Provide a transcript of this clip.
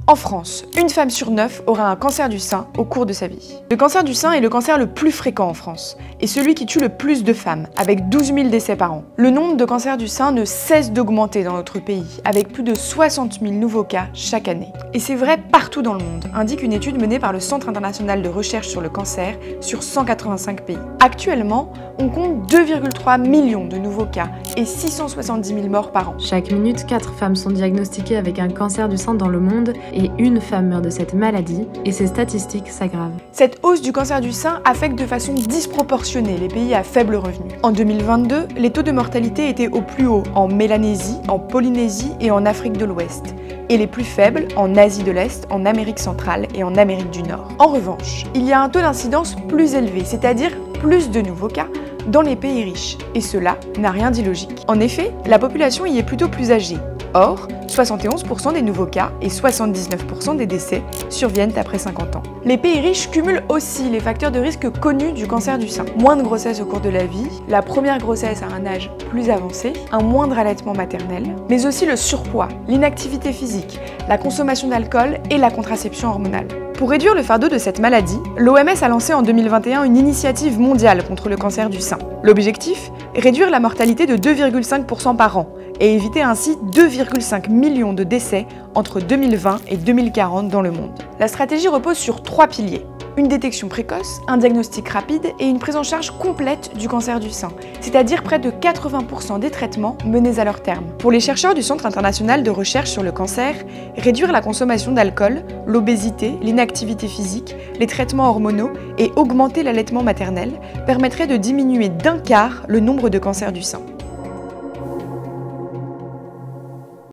En France, une femme sur 9 aura un cancer du sein au cours de sa vie. Le cancer du sein est le cancer le plus fréquent en France et celui qui tue le plus de femmes, avec 12 000 décès par an. Le nombre de cancers du sein ne cesse d'augmenter dans notre pays, avec plus de 60 000 nouveaux cas chaque année. Et c'est vrai partout dans le monde, indique une étude menée par le Centre international de recherche sur le cancer sur 185 pays. Actuellement, on compte 2,3 millions de nouveaux cas et 670 000 morts par an. Chaque minute, 4 femmes sont diagnostiquées avec un cancer du sein dans le monde et une femme meurt de cette maladie, et ces statistiques s'aggravent. Cette hausse du cancer du sein affecte de façon disproportionnée les pays à faible revenu. En 2022, les taux de mortalité étaient au plus haut en Mélanésie, en Polynésie et en Afrique de l'Ouest, et les plus faibles en Asie de l'Est, en Amérique centrale et en Amérique du Nord. En revanche, il y a un taux d'incidence plus élevé, c'est-à-dire plus de nouveaux cas, dans les pays riches, et cela n'a rien d'illogique. En effet, la population y est plutôt plus âgée. Or, 71% des nouveaux cas et 79% des décès surviennent après 50 ans. Les pays riches cumulent aussi les facteurs de risque connus du cancer du sein. Moins de grossesse au cours de la vie, la première grossesse à un âge plus avancé, un moindre allaitement maternel, mais aussi le surpoids, l'inactivité physique, la consommation d'alcool et la contraception hormonale. Pour réduire le fardeau de cette maladie, l'OMS a lancé en 2021 une initiative mondiale contre le cancer du sein. L'objectif ? Réduire la mortalité de 2,5% par an et éviter ainsi 2,5 millions de décès entre 2020 et 2040 dans le monde. La stratégie repose sur 3 piliers. Une détection précoce, un diagnostic rapide et une prise en charge complète du cancer du sein, c'est-à-dire près de 80% des traitements menés à leur terme. Pour les chercheurs du Centre international de recherche sur le cancer, réduire la consommation d'alcool, l'obésité, l'inactivité physique, les traitements hormonaux et augmenter l'allaitement maternel permettrait de diminuer d'1 quart le nombre de cancers du sein.